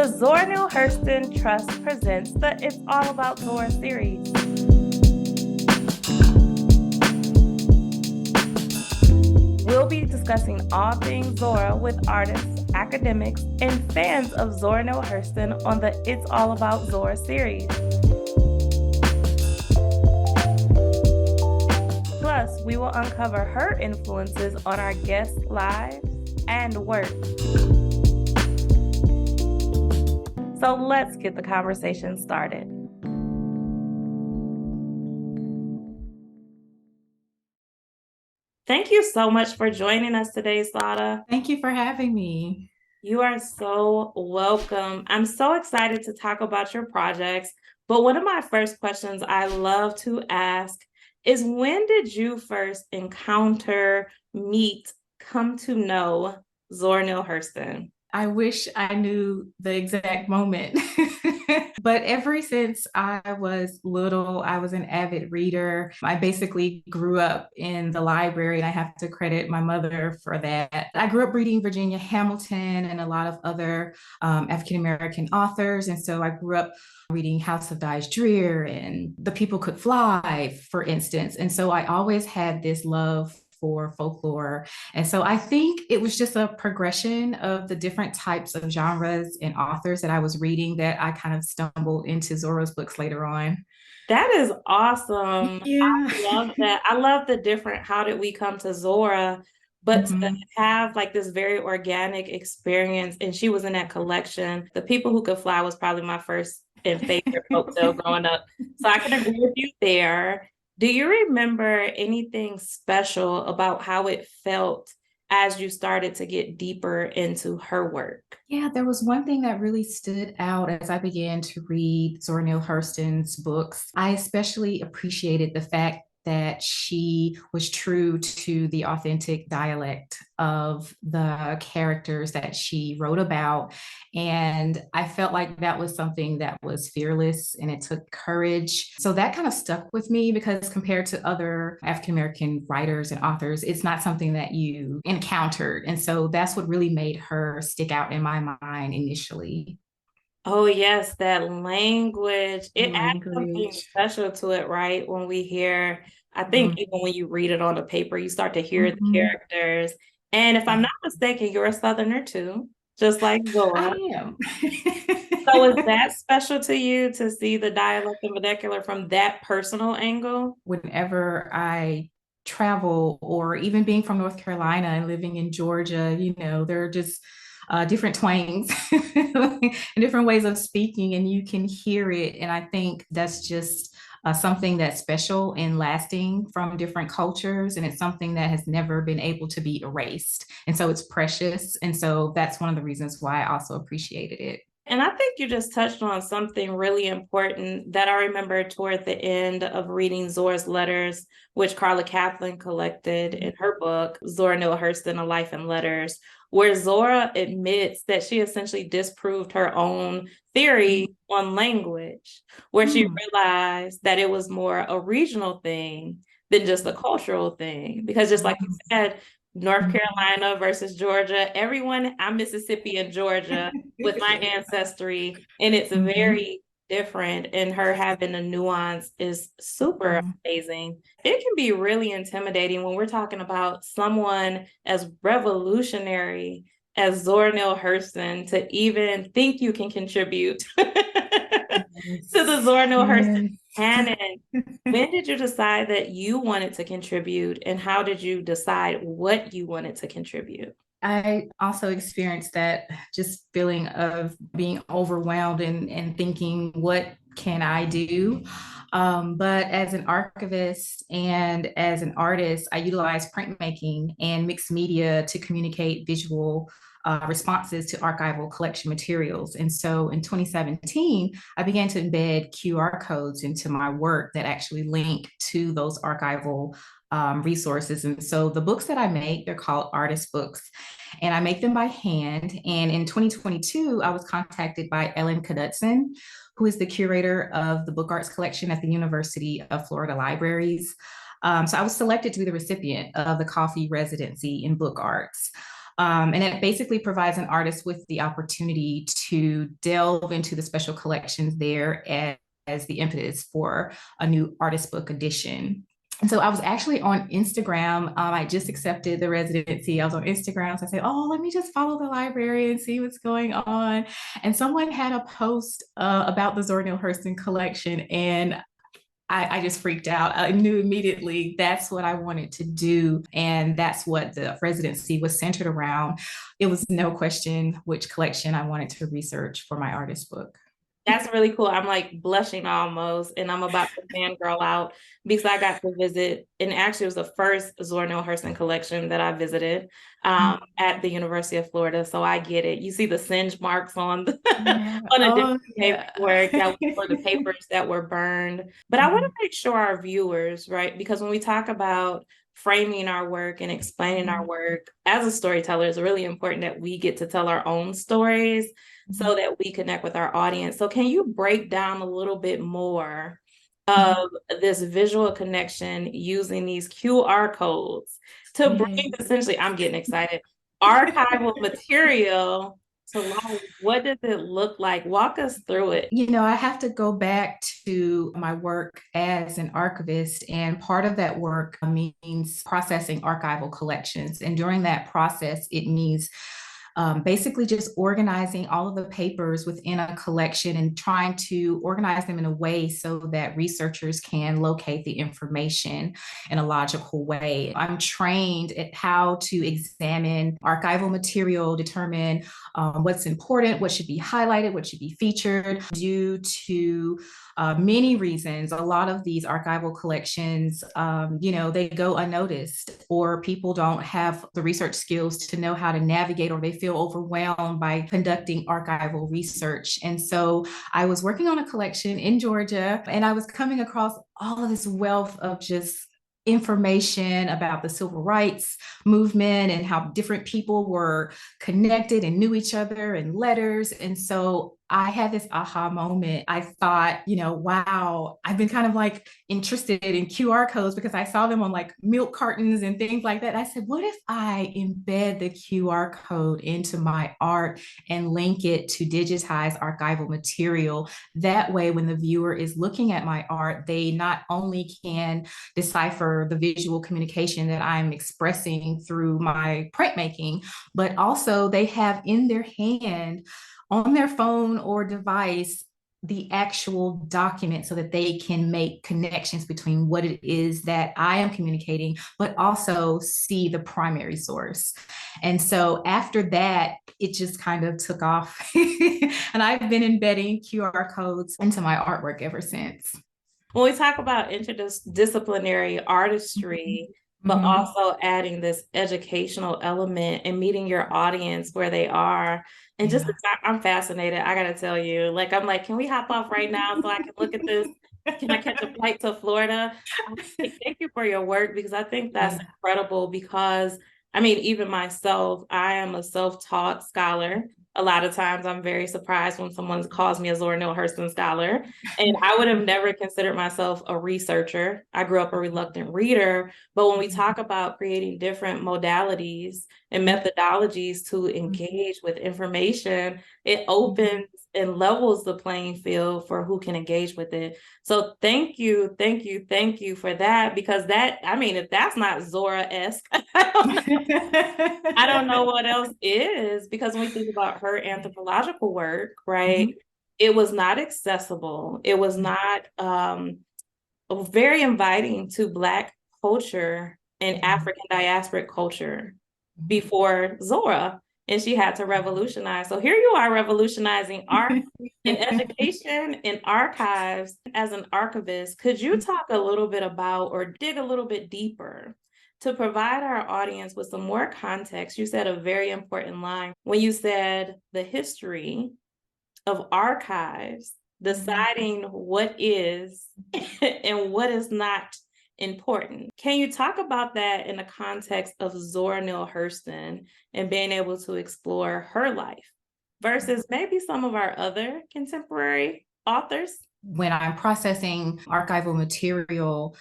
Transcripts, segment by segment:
The Zora Neale Hurston Trust presents the It's All About Zora series. We'll be discussing all things Zora with artists, academics, and fans of Zora Neale Hurston on the It's All About Zora series. Plus, we will uncover her influences on our guests' lives and work. So let's get the conversation started. Thank you so much for joining us today, Sauda. Thank you for having me. You are so welcome. I'm so excited to talk about your projects, but one of my first questions I love to ask is, when did you first encounter, meet, come to know Zora Neale Hurston? I wish I knew the exact moment. But ever since I was little, I was an avid reader. I basically grew up in the library, and I have to credit my mother for that. I grew up reading Virginia Hamilton and a lot of other African-American authors. And so I grew up reading House of Dyes Dreer and The People Could Fly, for instance. And so I always had this love for folklore. And so I think it was just a progression of the different types of genres and authors that I was reading that I kind of stumbled into Zora's books later on. That is awesome. Yeah. I love that. I love the different, how did we come to Zora, but to have like this very organic experience. And she was in that collection. The People Who Could Fly was probably my first and favorite folk tale growing up. So I can agree with you there. Do you remember anything special about how it felt as you started to get deeper into her work? Yeah, there was one thing that really stood out as I began to read Zora Neale Hurston's books. I especially appreciated the fact that she was true to the authentic dialect of the characters that she wrote about. And I felt like that was something that was fearless and it took courage. So that kind of stuck with me, because compared to other African American writers and authors, it's not something that you encountered. And so that's what really made her stick out in my mind initially. Oh, yes, that language. It adds something Language. special to it, right? When we hear, I think Mhm. even when you read it on the paper, you start to hear the Mhm. characters. And if I'm not mistaken, you're a Southerner too, just like I Zora. am. So is that special to you to see the dialect and vernacular from that personal angle? Whenever I travel, or even being from North Carolina and living in Georgia, there are just different twangs and different ways of speaking, and you can hear it. And I think that's just something that's special and lasting from different cultures. And it's something that has never been able to be erased. And so it's precious. And so that's one of the reasons why I also appreciated it. And I think you just touched on something really important that I remember toward the end of reading Zora's letters, which Carla Kaplan collected in her book, Zora Neale Hurston, A Life in Letters, where Zora admits that she essentially disproved her own theory on language, where she realized that it was more a regional thing than just a cultural thing. Because just like you said, North Carolina versus Georgia, everyone, I'm Mississippi and Georgia with my ancestry, and it's very different. And her having the nuance is super amazing. It can be really intimidating when we're talking about someone as revolutionary as Zora Neale Hurston to even think you can contribute to the Zora Neale Hurston canon. When did you decide that you wanted to contribute, and how did you decide what you wanted to contribute? I also experienced that just feeling of being overwhelmed and thinking, what can I do? But as an archivist and as an artist, I utilize printmaking and mixed media to communicate visual responses to archival collection materials. And so in 2017, I began to embed QR codes into my work that actually link to those archival resources. And so the books that I make, they're called artist books, and I make them by hand. And in 2022, I was contacted by Ellen Knudsen, who is the curator of the book arts collection at the University of Florida Libraries. So I was selected to be the recipient of the Coffey Residency in book arts. And it basically provides an artist with the opportunity to delve into the special collections there as the impetus for a new artist book edition. And so I was actually on Instagram. I just accepted the residency. I was on Instagram. So I said, oh, let me just follow the library and see what's going on. And someone had a post about the Zora Neale Hurston collection. And I just freaked out. I knew immediately that's what I wanted to do. And that's what the residency was centered around. It was no question which collection I wanted to research for my artist book. That's really cool. I'm like blushing almost, and I'm about to fangirl out because I got to visit, and actually it was the first Zora Neale Hurston collection that I visited at the University of Florida. So I get it. You see the singe marks on the on a different paperwork that was for the papers that were burned. But I want to make sure our viewers, right? Because when we talk about framing our work and explaining our work as a storyteller, it's really important that we get to tell our own stories so that we connect with our audience. So can you break down a little bit more of this visual connection using these QR codes to bring essentially, I'm getting excited, archival material to life? What does it look like? Walk us through it. You know, I have to go back to my work as an archivist, and part of that work means processing archival collections. And during that process, it means basically just organizing all of the papers within a collection and trying to organize them in a way so that researchers can locate the information in a logical way. I'm trained at how to examine archival material, determine what's important, what should be highlighted, what should be featured due to many reasons. A lot of these archival collections, they go unnoticed, or people don't have the research skills to know how to navigate, or they feel overwhelmed by conducting archival research. And so I was working on a collection in Georgia, and I was coming across all of this wealth of just information about the civil rights movement and how different people were connected and knew each other in letters. And so I had this aha moment. I thought, wow, I've been kind of like interested in QR codes because I saw them on like milk cartons and things like that. I said, what if I embed the QR code into my art and link it to digitized archival material? That way, when the viewer is looking at my art, they not only can decipher the visual communication that I'm expressing through my printmaking, but also they have in their hand, on their phone or device, the actual document so that they can make connections between what it is that I am communicating, but also see the primary source. And so after that, it just kind of took off. And I've been embedding QR codes into my artwork ever since. When we talk about interdisciplinary artistry, but also adding this educational element and meeting your audience where they are. And just, I'm fascinated. I got to tell you, I'm like, can we hop off right now so I can look at this? Can I catch a flight to Florida? Thank you for your work, because I think that's incredible. Because even myself, I am a self-taught scholar. A lot of times I'm very surprised when someone calls me a Zora Neale Hurston scholar. And I would have never considered myself a researcher. I grew up a reluctant reader. But when we talk about creating different modalities and methodologies to engage with information, it opens and levels the playing field for who can engage with it. So thank you for that, because if that's not Zora-esque, I don't know what else is, because when we think about her anthropological work, right, it was not accessible. It was not very inviting to Black culture and African diasporic culture before Zora. And she had to revolutionize. So here you are revolutionizing art and education and archives. As an archivist, could you talk a little bit about, or dig a little bit deeper to provide our audience with some more context? You said a very important line when you said the history of archives, deciding what is and what is not important. Can you talk about that in the context of Zora Neale Hurston and being able to explore her life versus maybe some of our other contemporary authors? when I'm processing archival material,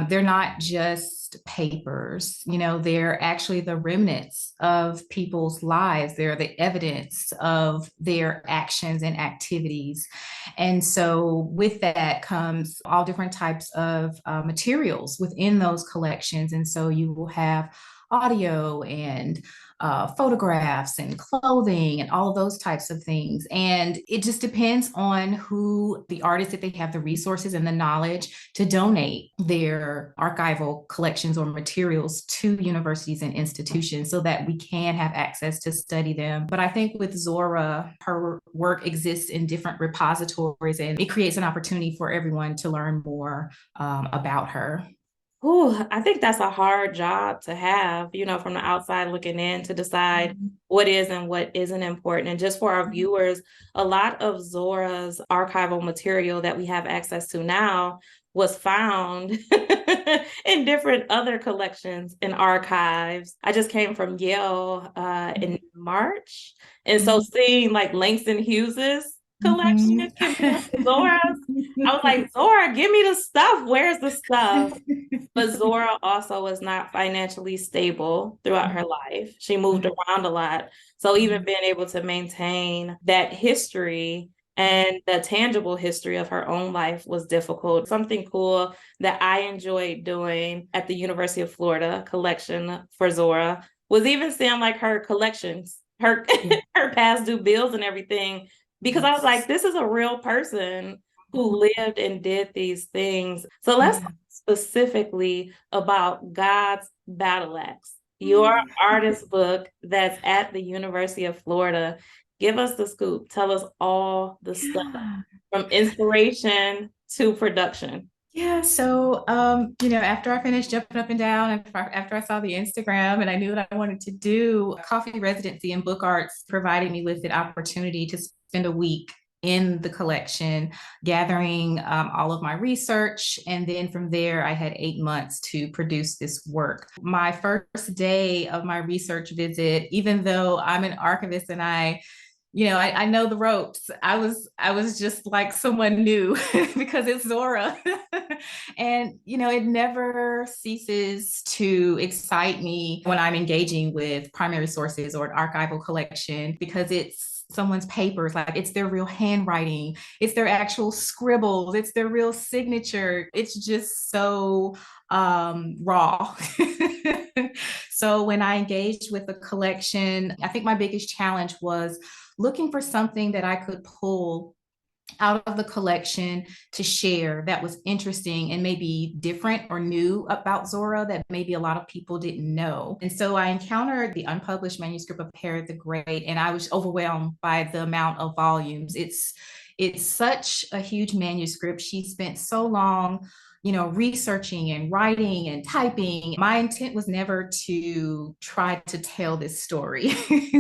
they're not just papers, they're actually the remnants of people's lives. They're the evidence of their actions and activities. And so with that comes all different types of materials within those collections. And so you will have audio and photographs and clothing and all of those types of things. And it just depends on who the artist, if they have the resources and the knowledge to donate their archival collections or materials to universities and institutions so that we can have access to study them. But I think with Zora, her work exists in different repositories and it creates an opportunity for everyone to learn more about her. Ooh, I think that's a hard job to have, from the outside looking in to decide what is and what isn't important. And just for our viewers, a lot of Zora's archival material that we have access to now was found in different other collections and archives. I just came from Yale in March. And so seeing like Langston Hughes's collection compared to Zora's, I was like, Zora, give me the stuff. Where's the stuff? But Zora also was not financially stable throughout her life. She moved around a lot. So even being able to maintain that history and the tangible history of her own life was difficult. Something cool that I enjoyed doing at the University of Florida collection for Zora was even seeing like her collections, her her past due bills and everything, because I was like, this is a real person who lived and did these things. So let's talk specifically about God's Battle Axe, your artist book that's at the University of Florida. Give us the scoop. Tell us all the stuff from inspiration to production. Yeah, so after I finished jumping up and down, after I saw the Instagram and I knew what I wanted to do, Coffey Residency and Book Arts provided me with the opportunity to spend a week in the collection, gathering all of my research. And then from there, I had 8 months to produce this work. My first day of my research visit, even though I'm an archivist and I know the ropes. I was just like someone new because it's Zora. And it never ceases to excite me when I'm engaging with primary sources or an archival collection because it's someone's papers, like it's their real handwriting, it's their actual scribbles, it's their real signature. It's just so raw. So when I engaged with the collection, I think my biggest challenge was looking for something that I could pull out of the collection to share that was interesting and maybe different or new about Zora that maybe a lot of people didn't know. And so I encountered the unpublished manuscript of Herod the Great, and I was overwhelmed by the amount of volumes. It's such a huge manuscript. She spent so long researching and writing and typing. My intent was never to try to tell this story.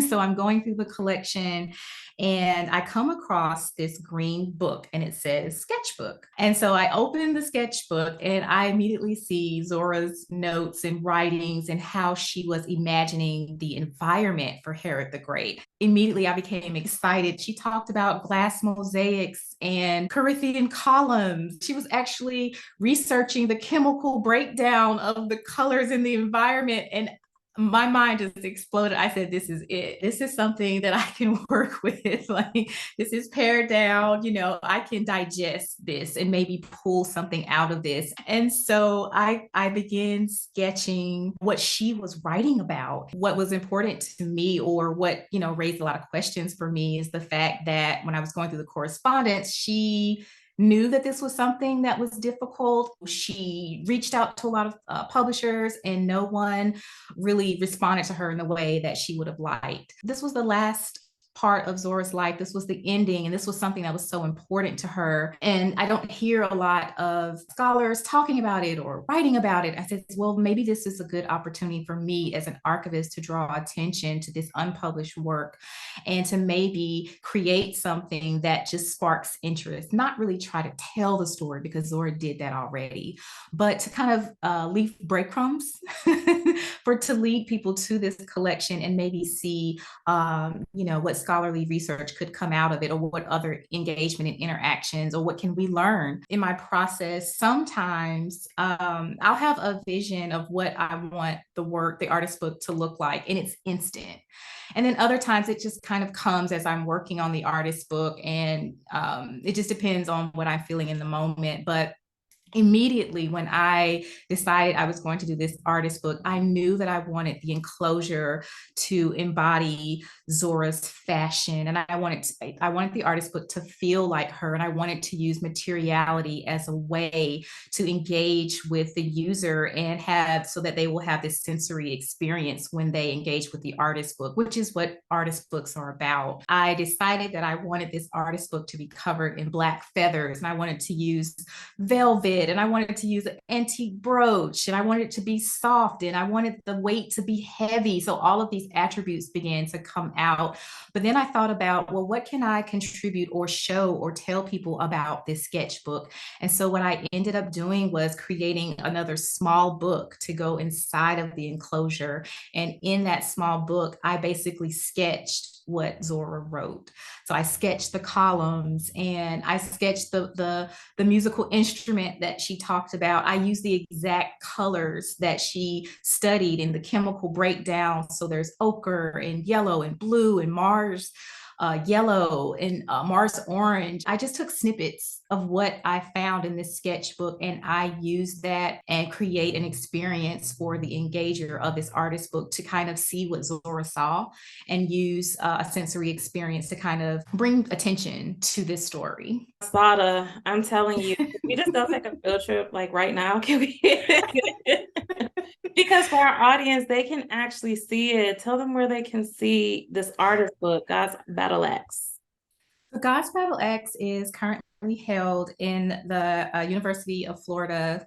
So I'm going through the collection and I come across this green book and it says sketchbook. And so I open the sketchbook and I immediately see Zora's notes and writings and how she was imagining the environment for Herod the Great. Immediately I became excited. She talked about glass mosaics and Corinthian columns. She was actually researching the chemical breakdown of the colors in the environment. And my mind just exploded. I said, this is it. This is something that I can work with. Like, this is pared down, I can digest this and maybe pull something out of this. And so I began sketching what she was writing about. What was important to me, or what, raised a lot of questions for me, is the fact that when I was going through the correspondence, she knew that this was something that was difficult. She reached out to a lot of publishers and no one really responded to her in the way that she would have liked. This was the last part of Zora's life. This was the ending, and this was something that was so important to her. And I don't hear a lot of scholars talking about it or writing about it. I said, well, maybe this is a good opportunity for me as an archivist to draw attention to this unpublished work and to maybe create something that just sparks interest, not really try to tell the story because Zora did that already, but to kind of leave breadcrumbs to lead people to this collection and maybe see, what scholarly research could come out of it, or what other engagement and interactions, or what can we learn in my process. Sometimes I'll have a vision of what I want the artist book to look like, and it's instant. And then other times it just kind of comes as I'm working on the artist book, and it just depends on what I'm feeling in the moment. But immediately when I decided I was going to do this artist book, I knew that I wanted the enclosure to embody Zora's fashion. And I wanted the artist book to feel like her. And I wanted to use materiality as a way to engage with the user and have, so that they will have this sensory experience when they engage with the artist book, which is what artist books are about. I decided that I wanted this artist book to be covered in Black feathers, and I wanted to use velvet, and I wanted to use an antique brooch, and I wanted it to be soft, and I wanted the weight to be heavy. So all of these attributes began to come out. But then I thought about, well, what can I contribute or show or tell people about this sketchbook? And so what I ended up doing was creating another small book to go inside of the enclosure. And in that small book, I basically sketched what Zora wrote. So I sketched the columns, and I sketched the musical instrument that she talked about. I used the exact colors that she studied in the chemical breakdown. So there's ochre and yellow and blue and Mars yellow and Mars orange. I just took snippets of what I found in this sketchbook, and I used that and create an experience for the engager of this artist book to kind of see what Zora saw, and use a sensory experience to kind of bring attention to this story. Sauda, I'm telling you, we just go take a field trip like right now. Can we? Because for our audience, they can actually see it. Tell them where they can see this artist book, God's Battle Axe. The God's Battle Axe is currently held in the University of Florida,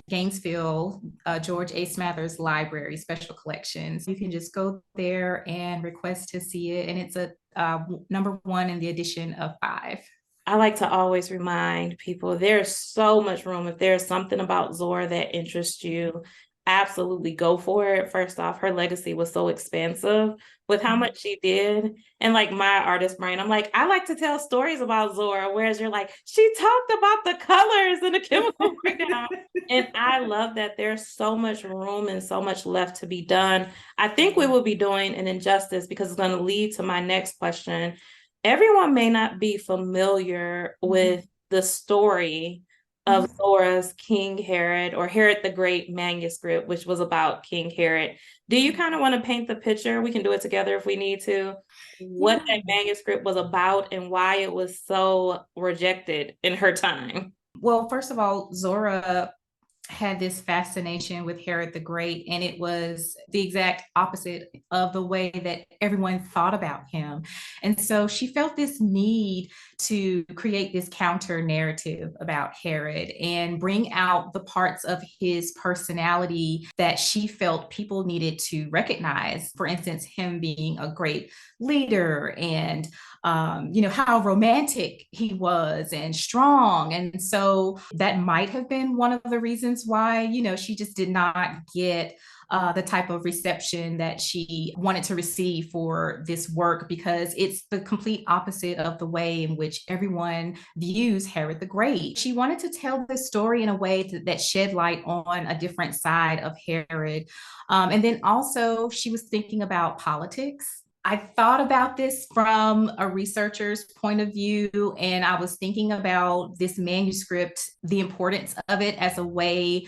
Gainesville, George A. Smathers Library, Special Collections. You can just go there and request to see it. And it's a #1 in the edition of 5. I like to always remind people there's so much room. If there's something about Zora that interests you, absolutely go for it. First off, her legacy was so expansive with how much she did. And like my artist brain, I'm like, I like to tell stories about Zora, whereas you're like, she talked about the colors and the chemical breakdown. And I love that there's so much room and so much left to be done. I think we will be doing an injustice, because it's going to lead to my next question. Everyone may not be familiar with the story of Zora's King Herod, or Herod the Great manuscript, which was about King Herod. Do you kind of want to paint the picture? We can do it together if we need to. What that manuscript was about and why it was so rejected in her time. Well, first of all, Zora had this fascination with Herod the Great, and it was the exact opposite of the way that everyone thought about him. And so she felt this need to create this counter narrative about Herod and bring out the parts of his personality that she felt people needed to recognize. For instance, him being a great leader, and how romantic he was and strong. And so that might have been one of the reasons why, she just did not get the type of reception that she wanted to receive for this work, because it's the complete opposite of the way in which everyone views Herod the Great. She wanted to tell this story in a way that shed light on a different side of Herod. And then also she was thinking about politics. I thought about this from a researcher's point of view, and I was thinking about this manuscript, the importance of it as a way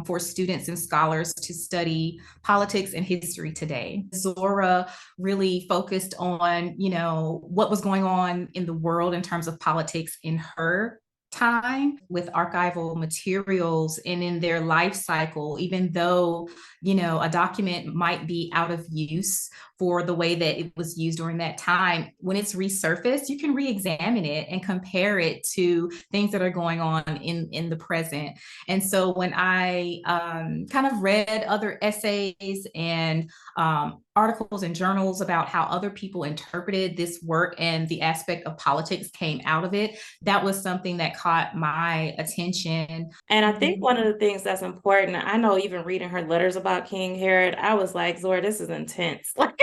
for students and scholars to study politics and history today. Zora really focused on, what was going on in the world in terms of politics in her time, with archival materials and in their life cycle. Even though, a document might be out of use for the way that it was used during that time, when it's resurfaced, you can re-examine it and compare it to things that are going on in the present. And so when I kind of read other essays and articles and journals about how other people interpreted this work and the aspect of politics came out of it, that was something that caught my attention. And I think one of the things that's important, I know even reading her letters about King Herod, I was like, Zora, this is intense. Like,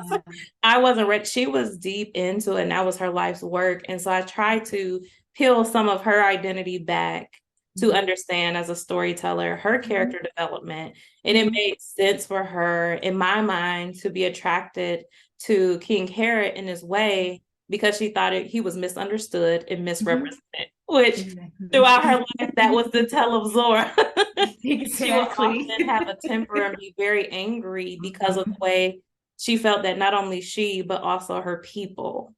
Yeah. I wasn't ready. She was deep into it, and that was her life's work. And so I tried to peel some of her identity back to understand as a storyteller her character development. And it made sense for her, in my mind, to be attracted to King Herod in this way because she thought he was misunderstood and misrepresented, which throughout her life, that was the tell of Zora. She would Exactly. often have a temper and be very angry because of the way she felt that not only she, but also her people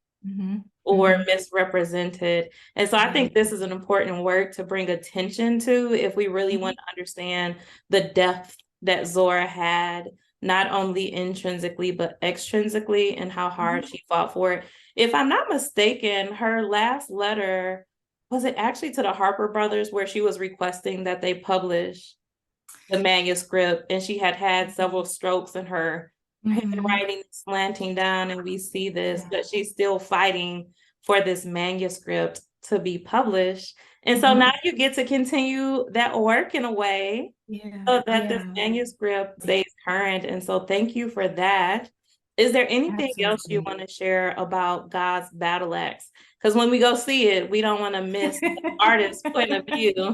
or misrepresented. And so I think this is an important work to bring attention to if we really want to understand the depth that Zora had, not only intrinsically, but extrinsically, and how hard she fought for it. If I'm not mistaken, her last letter, was it actually to the Harper brothers where she was requesting that they publish the manuscript, and she had several strokes in her handwriting slanting down, and we see this, but she's still fighting for this manuscript to be published. And so now you get to continue that work in a way so that this manuscript stays current. And so thank you for that. Is there anything else you want to share about God's battle axe? Because when we go see it, we don't want to miss the artist's point of view.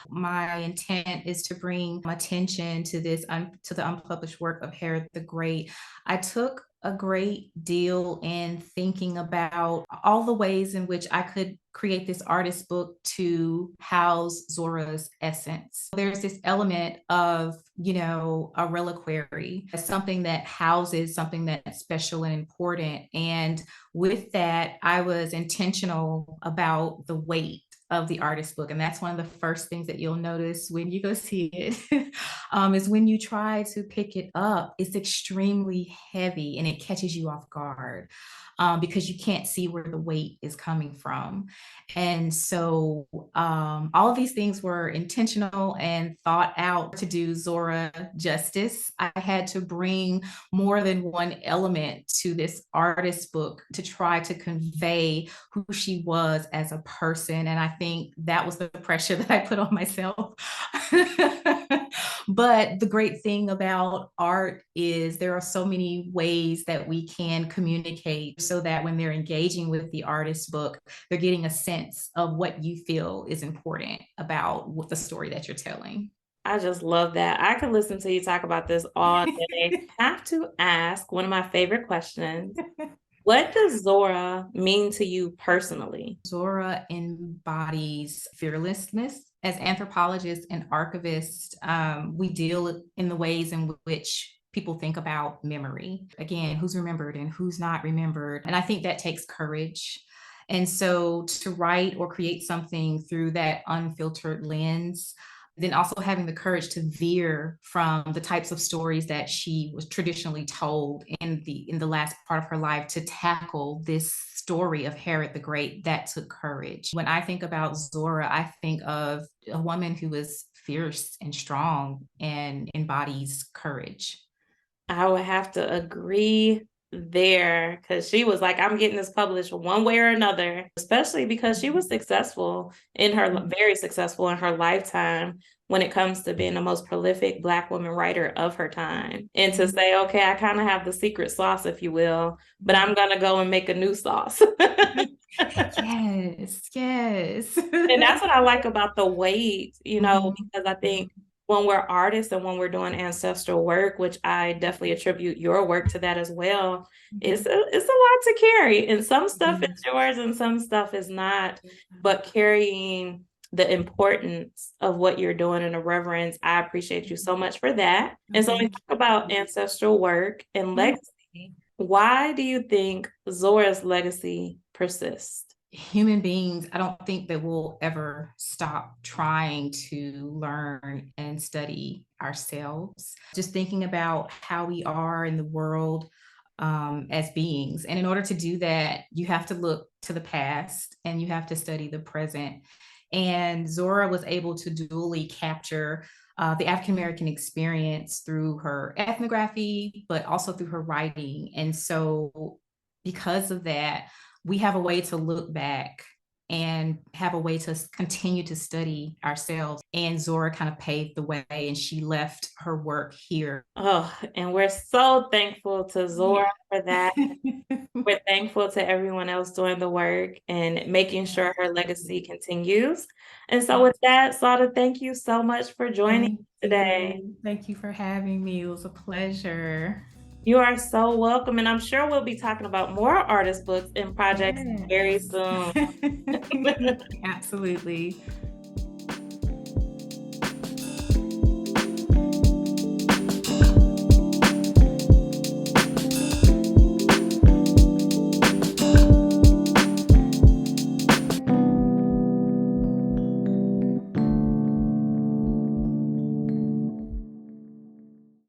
My intent is to bring attention to this, to the unpublished work of Herod the Great. I took a great deal in thinking about all the ways in which I could create this artist book to house Zora's essence. There's this element of, a reliquary, something that houses something that's special and important. And with that, I was intentional about the weight of the artist book. And that's one of the first things that you'll notice when you go see it, is when you try to pick it up, it's extremely heavy and it catches you off guard. Because you can't see where the weight is coming from. And so all of these things were intentional and thought out to do Zora justice. I had to bring more than one element to this artist book to try to convey who she was as a person. And I think that was the pressure that I put on myself. But the great thing about art is there are so many ways that we can communicate so that when they're engaging with the artist book, they're getting a sense of what you feel is important about what the story that you're telling. I just love that. I could listen to you talk about this all day. I have to ask one of my favorite questions. What does Zora mean to you personally? Zora embodies fearlessness. As anthropologists and archivists, we deal in the ways in which people think about memory. Again, who's remembered and who's not remembered. And I think that takes courage. And so to write or create something through that unfiltered lens, then also having the courage to veer from the types of stories that she was traditionally told in the last part of her life to tackle this story of Herod the Great, that took courage. When I think about Zora, I think of a woman who is fierce and strong and embodies courage. I would have to agree there because she was like, I'm getting this published one way or another, especially because she was very successful in her lifetime when it comes to being the most prolific Black woman writer of her time. And to say, okay, I kind of have the secret sauce, if you will, but I'm going to go and make a new sauce. Yes, yes. And that's what I like about the weight, because I think when we're artists and when we're doing ancestral work, which I definitely attribute your work to that as well, it's a lot to carry. And some stuff is yours and some stuff is not. But carrying the importance of what you're doing and the reverence, I appreciate you so much for that. And so when we talk about ancestral work and legacy, why do you think Zora's legacy persists? Human beings, I don't think that we'll ever stop trying to learn and study ourselves. Just thinking about how we are in the world as beings. And in order to do that, you have to look to the past and you have to study the present. And Zora was able to dually capture the African-American experience through her ethnography, but also through her writing. And so because of that, we have a way to look back and have a way to continue to study ourselves. And Zora kind of paved the way, and she left her work here. Oh, and we're so thankful to Zora for that. We're thankful to everyone else doing the work and making sure her legacy continues. And so with that, Sauda, thank you so much for joining today. Thank you for having me. It was a pleasure. You are so welcome. And I'm sure we'll be talking about more artist books and projects very soon. Absolutely.